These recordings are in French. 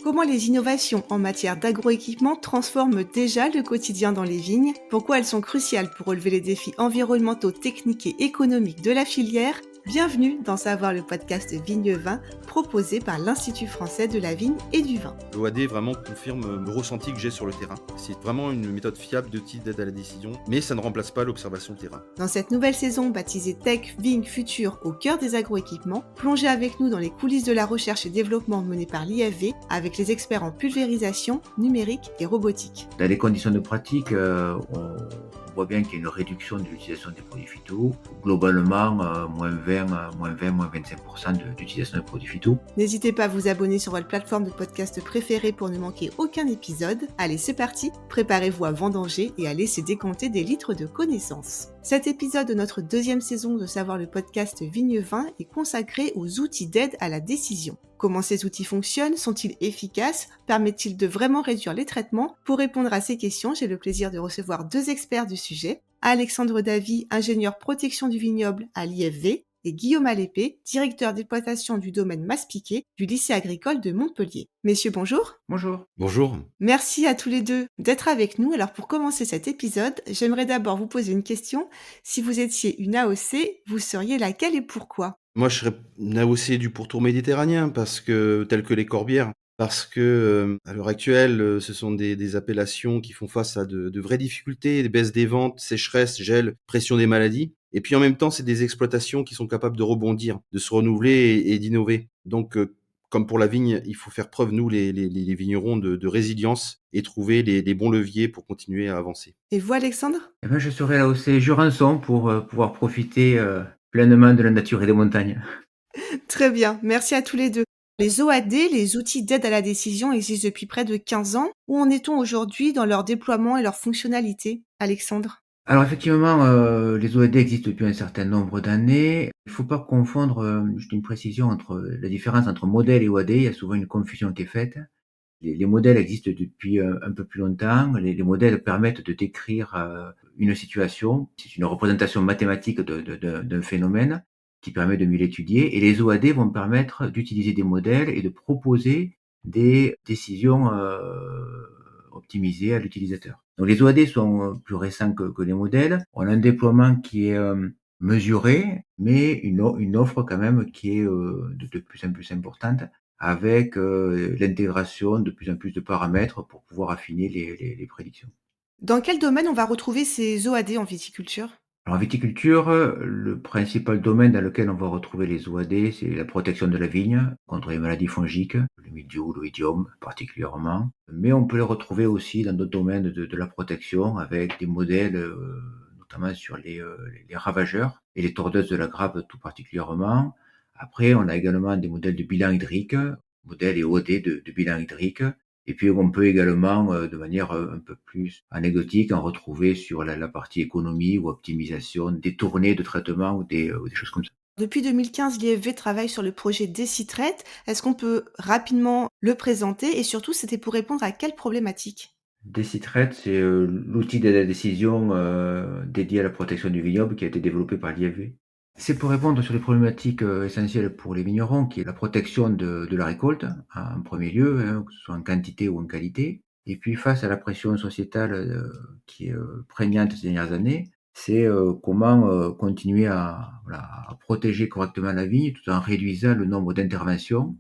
Comment les innovations en matière d'agroéquipement transforment déjà le quotidien dans les vignes? Pourquoi elles sont cruciales pour relever les défis environnementaux, techniques et économiques de la filière? Bienvenue dans Savoir le podcast Vigne Vin, proposé par l'Institut français de la vigne et du vin. L'OAD vraiment confirme le ressenti que j'ai sur le terrain. C'est vraiment une méthode fiable d'outil d'aide à la décision, mais ça ne remplace pas l'observation terrain. Dans cette nouvelle saison baptisée Tech, Vigne, Futur au cœur des agroéquipements, plongez avec nous dans les coulisses de la recherche et développement menée par l'IFV avec les experts en pulvérisation, numérique et robotique. Dans les conditions de pratique, on voit bien qu'il y a une réduction de l'utilisation des produits phyto. Globalement, moins 25% d'utilisation de produits phyto. N'hésitez pas à vous abonner sur votre plateforme de podcast préférée pour ne manquer aucun épisode. Allez, c'est parti, préparez-vous à vendanger et à laisser décanter des litres de connaissances. Cet épisode de notre deuxième saison de Savoir le podcast Vigne Vin est consacré aux outils d'aide à la décision. Comment ces outils fonctionnent? Sont-ils efficaces? Permettent-ils de vraiment réduire les traitements? Pour répondre à ces questions, j'ai le plaisir de recevoir deux experts du sujet. Alexandre Davy, ingénieur protection du vignoble à l'IFV, et Guillaume Alépée, directeur d'exploitation du domaine Massepiquet du lycée agricole de Montpellier. Messieurs, bonjour. Bonjour. Bonjour. Merci à tous les deux d'être avec nous. Alors pour commencer cet épisode, j'aimerais d'abord vous poser une question. Si vous étiez une AOC, vous seriez laquelle et pourquoi? Moi, je serais une AOC du pourtour méditerranéen, tel que les corbières, parce que à l'heure actuelle, ce sont des appellations qui font face à de vraies difficultés, des baisses des ventes, sécheresse, gel, pression des maladies. Et puis en même temps, c'est des exploitations qui sont capables de rebondir, de se renouveler et d'innover. Donc, comme pour la vigne, il faut faire preuve, nous, les vignerons, de résilience et trouver les bons leviers pour continuer à avancer. Et vous, Alexandre? Eh ben, je serai là aussi Jurançon pour pouvoir profiter pleinement de la nature et des montagnes. Très bien, merci à tous les deux. Les OAD, les outils d'aide à la décision, existent depuis près de 15 ans. Où en est-on aujourd'hui dans leur déploiement et leur fonctionnalité, Alexandre? Alors effectivement, les OED existent depuis un certain nombre d'années. Il ne faut pas confondre, juste une précision entre la différence entre modèle et OAD. Il y a souvent une confusion qui est faite. Les modèles existent depuis un peu plus longtemps. Les modèles permettent de décrire une situation. C'est une représentation mathématique d'un phénomène qui permet de mieux l'étudier. Et les OAD vont permettre d'utiliser des modèles et de proposer des décisions optimisées à l'utilisateur. Donc les OAD sont plus récents que les modèles. On a un déploiement qui est mesuré, mais une offre quand même qui est de plus en plus importante, avec l'intégration de plus en plus de paramètres pour pouvoir affiner les prédictions. Dans quel domaine on va retrouver ces OAD en viticulture? Alors en viticulture, le principal domaine dans lequel on va retrouver les OAD, c'est la protection de la vigne contre les maladies fongiques, le mildiou, l'oïdium particulièrement. Mais on peut les retrouver aussi dans d'autres domaines de la protection avec des modèles notamment sur les ravageurs et les tordeuses de la grappe tout particulièrement. Après, on a également des modèles de bilan hydrique, modèles et OAD de bilan hydrique. Et puis on peut également, de manière un peu plus anecdotique, en retrouver sur la partie économie ou optimisation, détournée de traitement ou des choses comme ça. Depuis 2015, l'IFV travaille sur le projet Décitrate. Est-ce qu'on peut rapidement le présenter et surtout, c'était pour répondre à quelle problématique? Decitrate, c'est l'outil de la décision dédié à la protection du vignoble qui a été développé par l'IFV. C'est pour répondre sur les problématiques essentielles pour les vignerons, qui est la protection de la récolte, en premier lieu, hein, que ce soit en quantité ou en qualité. Et puis face à la pression sociétale qui est prégnante ces dernières années, c'est comment continuer à protéger correctement la vigne tout en réduisant le nombre d'interventions,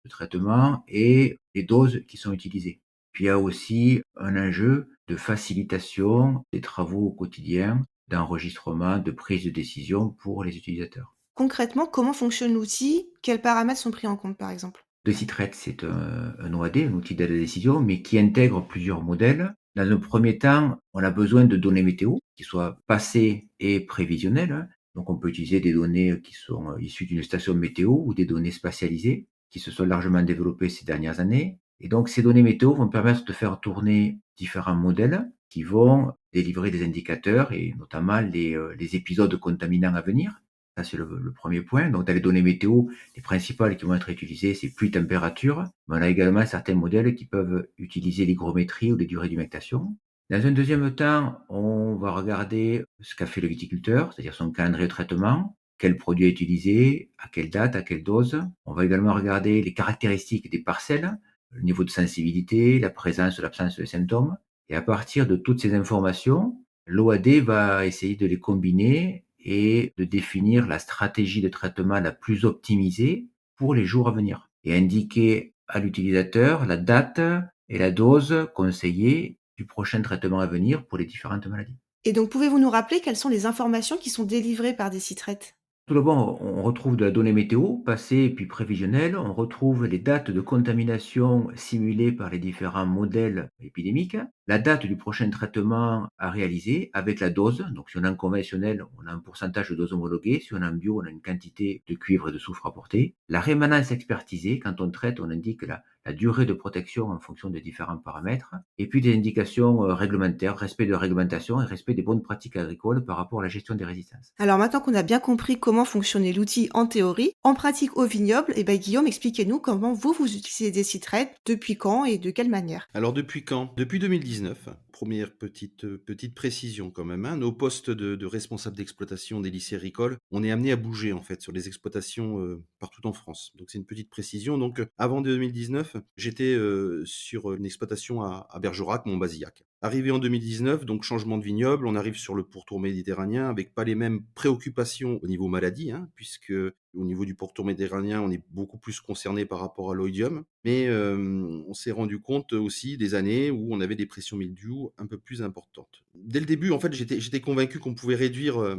de traitements et les doses qui sont utilisées. Puis il y a aussi un enjeu de facilitation des travaux au quotidien, d'enregistrement, de prise de décision pour les utilisateurs. Concrètement, comment fonctionne l'outil? Quels paramètres sont pris en compte, par exemple? Decitrate, c'est un OAD, un outil d'aide à la décision, mais qui intègre plusieurs modèles. Dans un premier temps, on a besoin de données météo qui soient passées et prévisionnelles, hein. Donc on peut utiliser des données qui sont issues d'une station météo ou des données spatialisées qui se sont largement développées ces dernières années. Et donc ces données météo vont permettre de faire tourner différents modèles qui vont délivrer des indicateurs et notamment les épisodes contaminants à venir. Ça, c'est le premier point. Donc, dans les données météo, les principales qui vont être utilisées, c'est pluie, température. Mais on a également certains modèles qui peuvent utiliser l'hygrométrie ou les durées d'humectation. Dans un deuxième temps, on va regarder ce qu'a fait le viticulteur, c'est-à-dire son calendrier de traitement, quel produit est utilisé, à quelle date, à quelle dose. On va également regarder les caractéristiques des parcelles, le niveau de sensibilité, la présence ou l'absence de symptômes. Et à partir de toutes ces informations, l'OAD va essayer de les combiner et de définir la stratégie de traitement la plus optimisée pour les jours à venir et indiquer à l'utilisateur la date et la dose conseillée du prochain traitement à venir pour les différentes maladies. Et donc, pouvez-vous nous rappeler quelles sont les informations qui sont délivrées par DeciTraite? Tout d'abord, on retrouve de la donnée météo, passée puis prévisionnelle. On retrouve les dates de contamination simulées par les différents modèles épidémiques, la date du prochain traitement à réaliser avec la dose. Donc, si on est en conventionnel, on a un pourcentage de dose homologuée. Si on est en bio, on a une quantité de cuivre et de soufre apportée. La rémanence expertisée, quand on traite, on indique la durée de protection en fonction des différents paramètres. Et puis des indications réglementaires, respect de réglementation et respect des bonnes pratiques agricoles par rapport à la gestion des résistances. Alors maintenant qu'on a bien compris comment fonctionnait l'outil en théorie, en pratique au vignoble, Guillaume, expliquez-nous comment vous utilisez DeciTraite, depuis quand et de quelle manière? Alors depuis quand? Depuis 2019. Première petite précision quand même, hein. Nos postes de responsable d'exploitation des lycées agricoles, on est amené à bouger en fait sur les exploitations partout en France. Donc c'est une petite précision. Donc avant 2019, j'étais sur une exploitation à Bergerac, Montbazillac. Arrivé en 2019, donc changement de vignoble, on arrive sur le pourtour méditerranéen avec pas les mêmes préoccupations au niveau maladie, hein, puisque au niveau du pourtour méditerranéen, on est beaucoup plus concerné par rapport à l'oïdium. Mais on s'est rendu compte aussi des années où on avait des pressions mildiou un peu plus importantes. Dès le début, en fait, j'étais convaincu qu'on pouvait réduire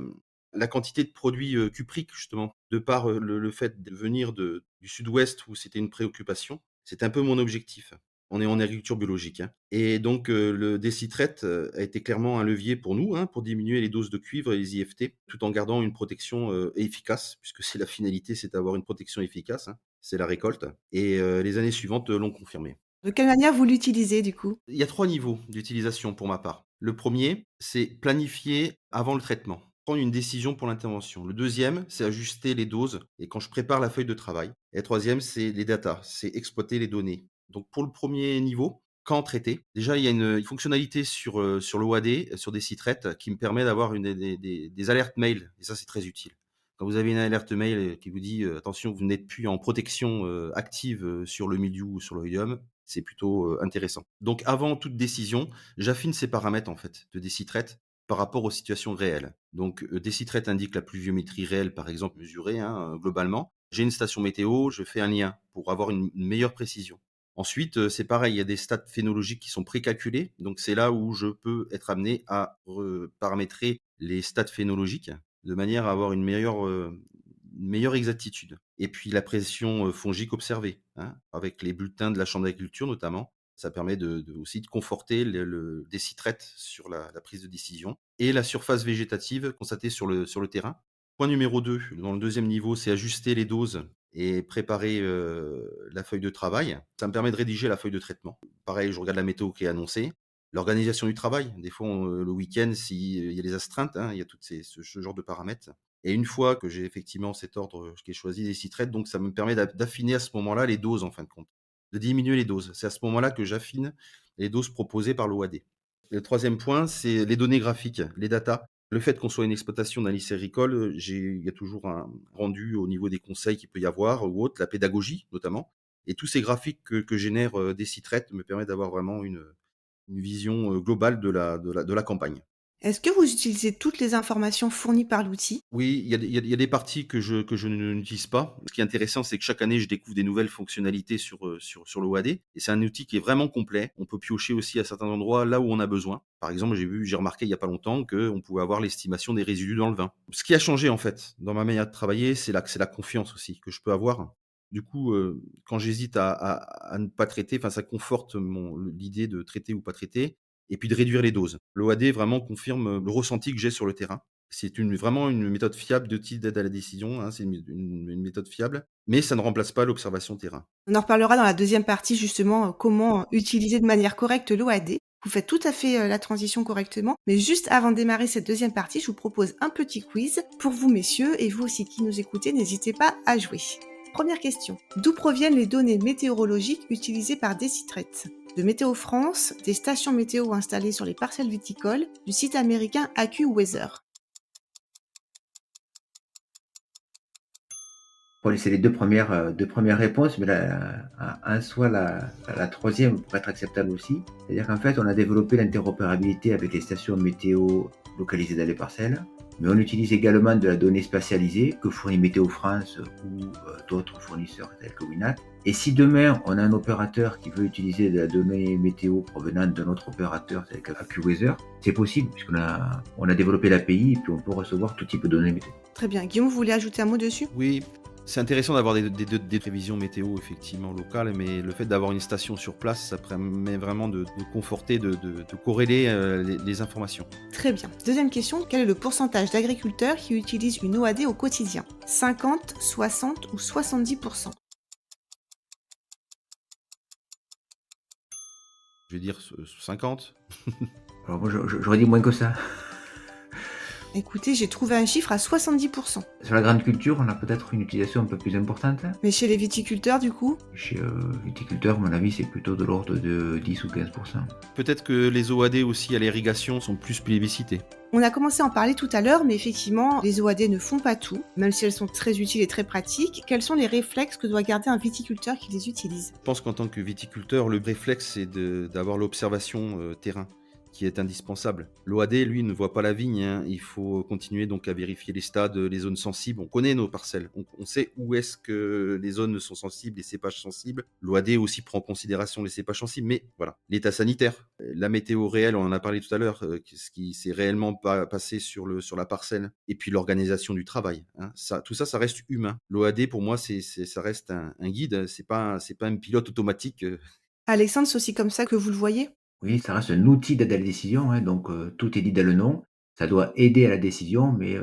la quantité de produits cupriques, justement, de par le fait de venir du sud-ouest où c'était une préoccupation. C'était un peu mon objectif. On est en agriculture biologique, hein. Et donc le décitrate a été clairement un levier pour nous, hein, pour diminuer les doses de cuivre et les IFT, tout en gardant une protection efficace, puisque c'est la finalité, c'est d'avoir une protection efficace, hein. C'est la récolte. Et les années suivantes l'ont confirmé. De quelle manière vous l'utilisez du coup? Il y a 3 niveaux d'utilisation pour ma part. Le premier, c'est planifier avant le traitement, prendre une décision pour l'intervention. Le deuxième, c'est ajuster les doses et quand je prépare la feuille de travail. Et le troisième, c'est les datas, c'est exploiter les données. Donc pour le premier niveau, quand traiter, déjà il y a une fonctionnalité sur l'OAD, sur DeciTraite, qui me permet d'avoir des alertes mail et ça c'est très utile. Quand vous avez une alerte mail qui vous dit attention, vous n'êtes plus en protection active sur le mildiou ou sur l'oïdium, c'est plutôt intéressant. Donc avant toute décision, j'affine ces paramètres en fait de DeciTraite par rapport aux situations réelles. Donc DeciTraite indique la pluviométrie réelle, par exemple mesurée, hein, globalement. J'ai une station météo, je fais un lien pour avoir une meilleure précision. Ensuite, c'est pareil, il y a des stats phénologiques qui sont précalculés. Donc c'est là où je peux être amené à paramétrer les stats phénologiques de manière à avoir une meilleure exactitude. Et puis la pression fongique observée, hein, avec les bulletins de la chambre d'agriculture notamment. Ça permet aussi de conforter le décitrate sur la prise de décision. Et la surface végétative constatée sur le terrain. Point numéro 2, dans le deuxième niveau, c'est ajuster les doses et préparer la feuille de travail. Ça me permet de rédiger la feuille de traitement. Pareil, je regarde la météo qui est annoncée. L'organisation du travail, des fois le week-end, s'il y a les astreintes, hein, il y a ce genre de paramètres. Et une fois que j'ai effectivement cet ordre qui est choisi des citraites, donc ça me permet d'affiner à ce moment-là les doses en fin de compte, de diminuer les doses. C'est à ce moment-là que j'affine les doses proposées par l'OAD. Le troisième point, c'est les données graphiques, les datas. Le fait qu'on soit une exploitation d'un lycée agricole, il y a toujours un rendu au niveau des conseils qu'il peut y avoir ou autre, la pédagogie notamment. Et tous ces graphiques que génèrent des citraites me permettent d'avoir vraiment une vision globale de la campagne. Est-ce que vous utilisez toutes les informations fournies par l'outil? Oui, il y a des parties que je n'utilise pas. Ce qui est intéressant, c'est que chaque année, je découvre des nouvelles fonctionnalités sur l'OAD et c'est un outil qui est vraiment complet. On peut piocher aussi à certains endroits là où on a besoin. Par exemple, j'ai remarqué il y a pas longtemps qu'on pouvait avoir l'estimation des résidus dans le vin. Ce qui a changé, en fait, dans ma manière de travailler, c'est la confiance aussi que je peux avoir. Du coup, quand j'hésite à ne pas traiter, enfin, ça conforte l'idée de traiter ou pas traiter et puis de réduire les doses. L'OAD vraiment confirme le ressenti que j'ai sur le terrain. C'est vraiment une méthode fiable d'outil d'aide à la décision, hein, c'est une méthode fiable, mais ça ne remplace pas l'observation terrain. On en reparlera dans la deuxième partie justement, comment utiliser de manière correcte l'OAD. Vous faites tout à fait, la transition correctement, mais juste avant de démarrer cette deuxième partie, je vous propose un petit quiz pour vous messieurs et vous aussi qui nous écoutez, n'hésitez pas à jouer. Première question, d'où proviennent les données météorologiques utilisées par DeciTraite? De Météo France, des stations météo installées sur les parcelles viticoles, du site américain AccuWeather. Bon, c'est les 2 premières réponses, mais en soi, la troisième pourrait être acceptable aussi. C'est-à-dire qu'en fait, on a développé l'interopérabilité avec les stations météo localisées dans les parcelles, mais on utilise également de la donnée spatialisée que fournit Météo France ou d'autres fournisseurs tels que Winat. Et si demain, on a un opérateur qui veut utiliser de la donnée météo provenant d'un autre opérateur tel qu'AccuWeather, c'est possible puisqu'on a développé l'API et puis on peut recevoir tout type de données météo. Très bien. Guillaume, vous voulez ajouter un mot dessus? Oui, c'est intéressant d'avoir des prévisions météo effectivement locales, mais le fait d'avoir une station sur place, ça permet vraiment de conforter, de corréler les informations. Très bien. Deuxième question, quel est le pourcentage d'agriculteurs qui utilisent une OAD au quotidien? 50, 60 ou 70%? Je vais dire 50. Alors moi, j'aurais dit moins que ça. Écoutez, j'ai trouvé un chiffre à 70%. Sur la grande culture, on a peut-être une utilisation un peu plus importante. Mais chez les viticulteurs, du coup? Chez viticulteurs, à mon avis, c'est plutôt de l'ordre de 10 ou 15%. Peut-être que les OAD aussi à l'irrigation sont plus plébiscités. On a commencé à en parler tout à l'heure, mais effectivement, les OAD ne font pas tout, même si elles sont très utiles et très pratiques. Quels sont les réflexes que doit garder un viticulteur qui les utilise? Je pense qu'en tant que viticulteur, le réflexe, c'est d'avoir l'observation terrain qui est indispensable. L'OAD, lui, ne voit pas la vigne, hein. Il faut continuer donc à vérifier les stades, les zones sensibles. On connaît nos parcelles. On sait où est-ce que les zones sont sensibles, les cépages sensibles. L'OAD aussi prend en considération les cépages sensibles, mais voilà. L'état sanitaire, la météo réelle, on en a parlé tout à l'heure, ce qui s'est réellement passé sur la parcelle, et puis l'organisation du travail, hein. Tout ça, ça reste humain. L'OAD, pour moi, ça reste un guide. C'est pas un pilote automatique. Alexandre, c'est aussi comme ça que vous le voyez? Oui, ça reste un outil d'aide à la décision, hein, donc tout est dit dans le nom. Ça doit aider à la décision, mais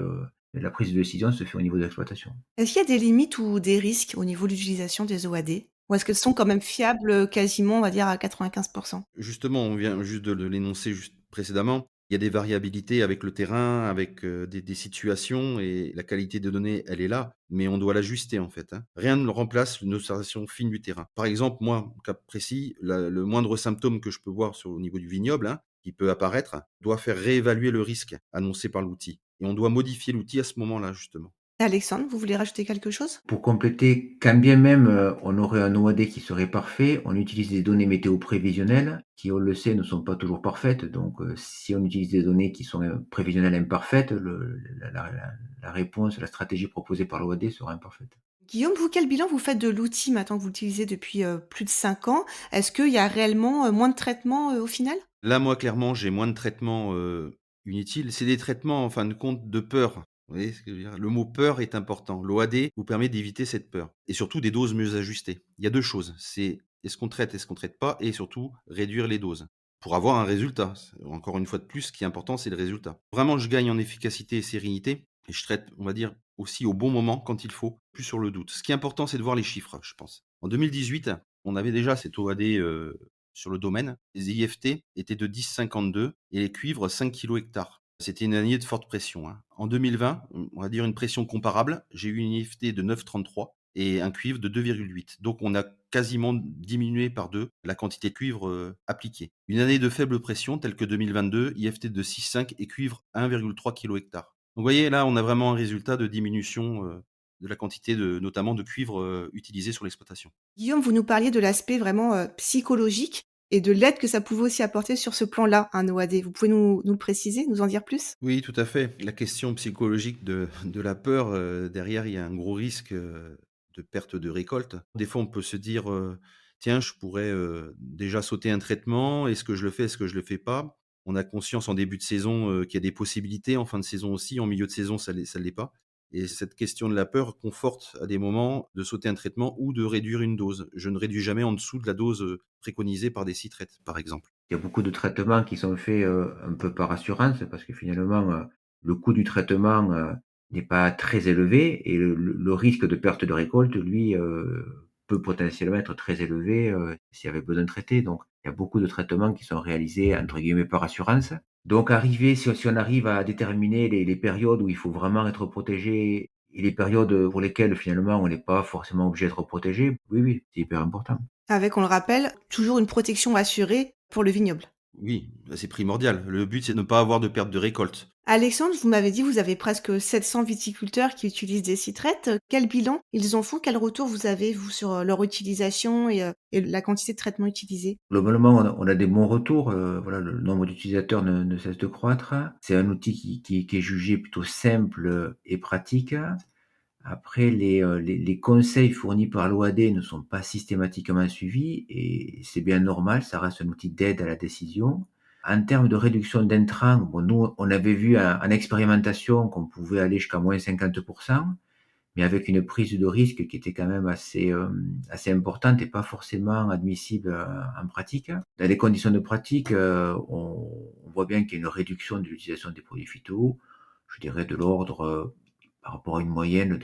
la prise de décision se fait au niveau de l'exploitation. Est-ce qu'il y a des limites ou des risques au niveau de l'utilisation des OAD? Ou est-ce qu'elles sont quand même fiables quasiment, on va dire, à 95%? Justement, on vient juste de l'énoncer juste précédemment. Il y a des variabilités avec le terrain, avec des situations, et la qualité de données, elle est là, mais on doit l'ajuster en fait, hein. Rien ne remplace une observation fine du terrain. Par exemple, moi, cas précis, le moindre symptôme que je peux voir au niveau du vignoble, hein, qui peut apparaître, doit faire réévaluer le risque annoncé par l'outil. Et on doit modifier l'outil à ce moment-là, justement. Alexandre, vous voulez rajouter quelque chose? Pour compléter, quand bien même on aurait un OAD qui serait parfait, on utilise des données météo prévisionnelles qui, on le sait, ne sont pas toujours parfaites. Donc, si on utilise des données qui sont prévisionnelles imparfaites, la réponse, la stratégie proposée par l'OAD sera imparfaite. Guillaume, vous, quel bilan vous faites de l'outil maintenant que vous l'utilisez depuis plus de 5 ans? Est-ce qu'il y a réellement moins de traitements au final? Là, moi, clairement, j'ai moins de traitements inutiles. C'est des traitements, en fin de compte, de peur. Vous voyez ce que je veux dire? Le mot peur est important. L'OAD vous permet d'éviter cette peur. Et surtout, des doses mieux ajustées. Il y a 2 choses. C'est est-ce qu'on traite, est-ce qu'on traite pas? Et surtout, réduire les doses. Pour avoir un résultat. Encore une fois de plus, ce qui est important, c'est le résultat. Vraiment, je gagne en efficacité et sérénité. Et je traite, on va dire, aussi au bon moment, quand il faut, plus sur le doute. Ce qui est important, c'est de voir les chiffres, je pense. En 2018, on avait déjà cette OAD sur le domaine. Les IFT étaient de 10,52 et les cuivres 5 kg hectares. C'était une année de forte pression, hein. En 2020, on va dire une pression comparable. J'ai eu une IFT de 9,33 et un cuivre de 2,8. Donc on a quasiment diminué par 2 la quantité de cuivre appliquée. Une année de faible pression telle que 2022, IFT de 6,5 et cuivre 1,3 kg hectare. Donc vous voyez, là, on a vraiment un résultat de diminution de la quantité notamment de cuivre utilisé sur l'exploitation. Guillaume, vous nous parliez de l'aspect vraiment psychologique et de l'aide que ça pouvait aussi apporter sur ce plan-là, un OAD. Vous pouvez nous le préciser, nous en dire plus? Oui, tout à fait. La question psychologique de la peur, derrière, il y a un gros risque de perte de récolte. Des fois, on peut se dire, tiens, je pourrais déjà sauter un traitement. Est-ce que je le fais? Est-ce que je le fais pas? On a conscience en début de saison qu'il y a des possibilités, en fin de saison aussi. En milieu de saison, ça l'est pas. Et cette question de la peur conforte à des moments de sauter un traitement ou de réduire une dose. Je ne réduis jamais en dessous de la dose préconisée par des citraites, par exemple. Il y a beaucoup de traitements qui sont faits un peu par assurance parce que finalement, le coût du traitement n'est pas très élevé et le risque de perte de récolte, lui, peut potentiellement être très élevé s'il y avait besoin de traiter. Donc, il y a beaucoup de traitements qui sont réalisés entre guillemets par assurance. Donc, si on arrive à déterminer les périodes où il faut vraiment être protégé et les périodes pour lesquelles finalement on n'est pas forcément obligé d'être protégé, oui, oui, c'est hyper important. Avec, on le rappelle, toujours une protection assurée pour le vignoble. Oui, bah, c'est primordial. Le but, c'est de ne pas avoir de perte de récolte. Alexandre, vous m'avez dit, vous avez presque 700 viticulteurs qui utilisent des citrate. Quel bilan ils en font? Quel retour vous avez, vous, sur, leur utilisation et la quantité de traitements utilisés? Globalement, on a des bons retours, voilà, le nombre d'utilisateurs ne cesse de croître. C'est un outil qui est jugé plutôt simple et pratique. Après les conseils fournis par l'OAD ne sont pas systématiquement suivis et c'est bien normal, ça reste un outil d'aide à la décision. En termes de réduction d'intrants, bon, nous, on avait vu en expérimentation qu'on pouvait aller jusqu'à moins 50%, mais avec une prise de risque qui était quand même assez importante et pas forcément admissible, en pratique. Dans les conditions de pratique, on voit bien qu'il y a une réduction de l'utilisation des produits phyto, je dirais de l'ordre, par rapport à une moyenne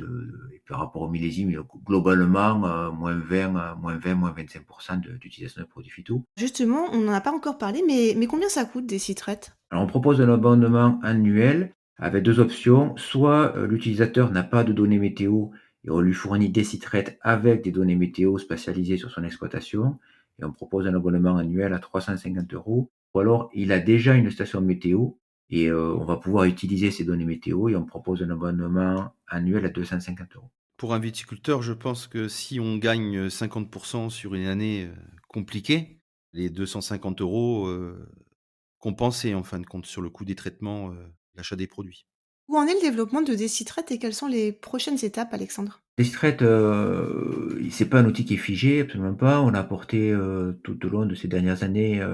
et par rapport au millésime, globalement, -20, -25% d'utilisation de produits phyto. Justement, on n'en a pas encore parlé, mais combien ça coûte des citrate? Alors on propose un abonnement annuel avec 2 options. Soit, l'utilisateur n'a pas de données météo et on lui fournit des sites avec des données météo spatialisées sur son exploitation et on propose un abonnement annuel à 350 €. Ou alors il a déjà une station météo et on va pouvoir utiliser ces données météo et on propose un abonnement annuel à 250 €. Pour un viticulteur, je pense que si on gagne 50 sur une année, compliquée, les 250 € compensés en fin de compte sur le coût des traitements, l'achat des produits. Où en est le développement de Decitrate et quelles sont les prochaines étapes, Alexandre? Les Sistrate, c'est pas un outil qui est figé, absolument pas. On a apporté, tout au long de ces dernières années,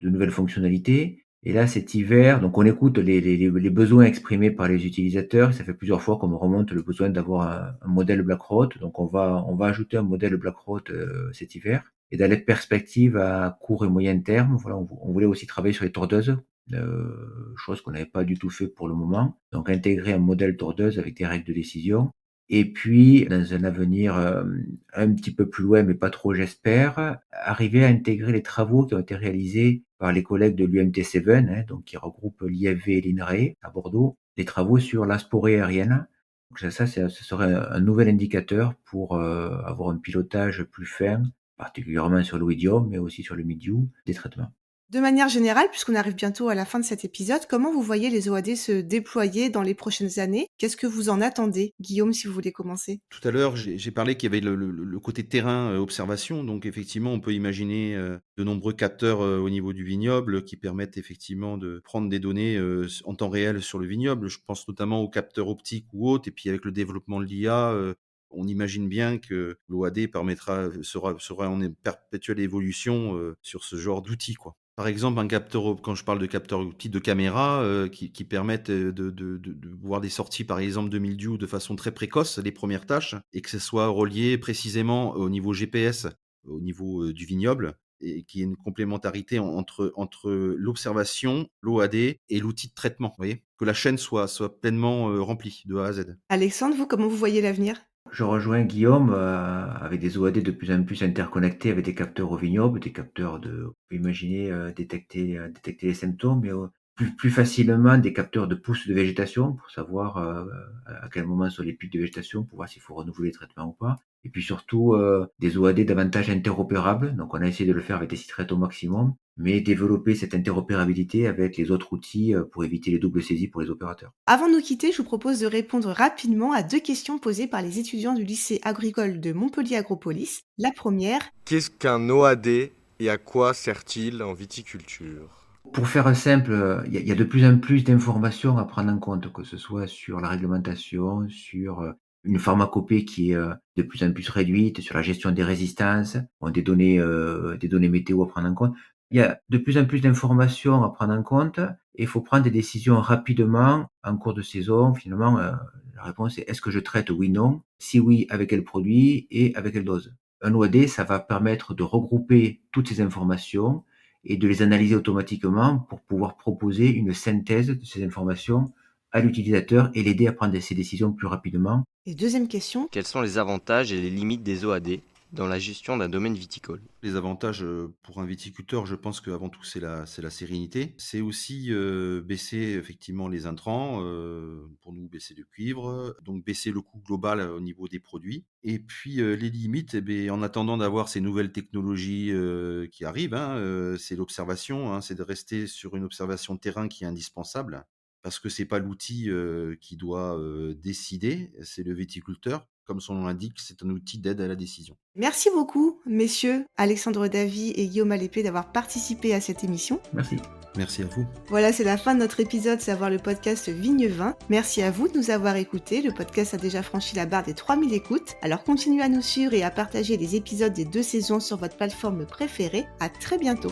de nouvelles fonctionnalités et là, cet hiver, donc on écoute les besoins exprimés par les utilisateurs. Ça fait plusieurs fois qu'on me remonte le besoin d'avoir un modèle Black-Rot, donc on va ajouter un modèle Black-Rot, cet hiver et dans les perspectives à court et moyen terme, voilà, on voulait aussi travailler sur les tordeuses, chose qu'on n'avait pas du tout fait pour le moment. Donc intégrer un modèle tordeuse avec des règles de décision et puis, dans un avenir, un petit peu plus loin, mais pas trop j'espère, arriver à intégrer les travaux qui ont été réalisés par les collègues de l'UMT7, hein, donc qui regroupe l'IFV et l'INRAE à Bordeaux, les travaux sur la sporée aérienne. Donc ce serait un nouvel indicateur pour, avoir un pilotage plus fin, particulièrement sur l'oïdium, mais aussi sur le mildiou, des traitements. De manière générale, puisqu'on arrive bientôt à la fin de cet épisode, comment vous voyez les OAD se déployer dans les prochaines années? Qu'est-ce que vous en attendez? Guillaume, si vous voulez commencer. Tout à l'heure, j'ai parlé qu'il y avait le côté terrain, observation, donc effectivement, on peut imaginer, de nombreux capteurs, au niveau du vignoble qui permettent effectivement de prendre des données, en temps réel sur le vignoble. Je pense notamment aux capteurs optiques ou autres et puis avec le développement de l'IA, on imagine bien que l'OAD sera en perpétuelle évolution, sur ce genre d'outils, quoi. Par exemple, un capteur op quand je parle de capteurs optiques de caméra, qui permettent, de voir des sorties, par exemple, de mildiou de façon très précoce, les premières tâches et que ce soit relié précisément au niveau GPS, au niveau, du vignoble et qu'il y ait une complémentarité entre l'observation, l'OAD et l'outil de traitement, vous voyez? Que la chaîne soit pleinement, remplie de A à Z. Alexandre, vous, comment vous voyez l'avenir? Je rejoins Guillaume, avec des OAD de plus en plus interconnectés avec des capteurs au vignoble, des capteurs on peut imaginer, détecter les symptômes, mais plus facilement des capteurs de pousse de végétation pour savoir, à quel moment sont les pics de végétation, pour voir s'il faut renouveler les traitements ou pas. Et puis surtout, des OAD davantage interopérables, donc on a essayé de le faire avec des sites au maximum, mais développer cette interopérabilité avec les autres outils, pour éviter les doubles saisies pour les opérateurs. Avant de nous quitter, je vous propose de répondre rapidement à 2 questions posées par les étudiants du lycée agricole de Montpellier Agropolis. La première, Qu'est-ce qu'un OAD et à quoi sert-il en viticulture? Pour faire simple, il y a de plus en plus d'informations à prendre en compte, que ce soit sur la réglementation, sur, une pharmacopée qui est, de plus en plus réduite, sur la gestion des résistances, bon des données météo à prendre en compte. Il y a de plus en plus d'informations à prendre en compte et il faut prendre des décisions rapidement en cours de saison. Finalement, la réponse est: «Est-ce que je traite oui, non? Si oui, avec quel produit et avec quelle dose?» Un OAD, ça va permettre de regrouper toutes ces informations et de les analyser automatiquement pour pouvoir proposer une synthèse de ces informations à l'utilisateur et l'aider à prendre ses décisions plus rapidement. et deuxième question, Quels sont les avantages et les limites des OAD dans la gestion d'un domaine viticole? Les avantages, pour un viticulteur, je pense qu'avant tout, c'est la sérénité. C'est aussi, baisser effectivement les intrants, pour nous baisser le cuivre, donc baisser le coût global, au niveau des produits et puis, les limites et beh, en attendant d'avoir ces nouvelles technologies, qui arrivent, hein, c'est l'observation, hein, c'est de rester sur une observation de terrain qui est indispensable parce que c'est pas l'outil qui doit décider, c'est le viticulteur. Comme son nom l'indique, c'est un outil d'aide à la décision. Merci beaucoup, messieurs Alexandre Davy et Guillaume Alépée, d'avoir participé à cette émission. Merci. Merci à vous. Voilà, c'est la fin de notre épisode Savoir le podcast Vigne Vin. Merci à vous de nous avoir écoutés. Le podcast a déjà franchi la barre des 3000 écoutes. Alors continuez à nous suivre et à partager les épisodes des 2 saisons sur votre plateforme préférée. À très bientôt.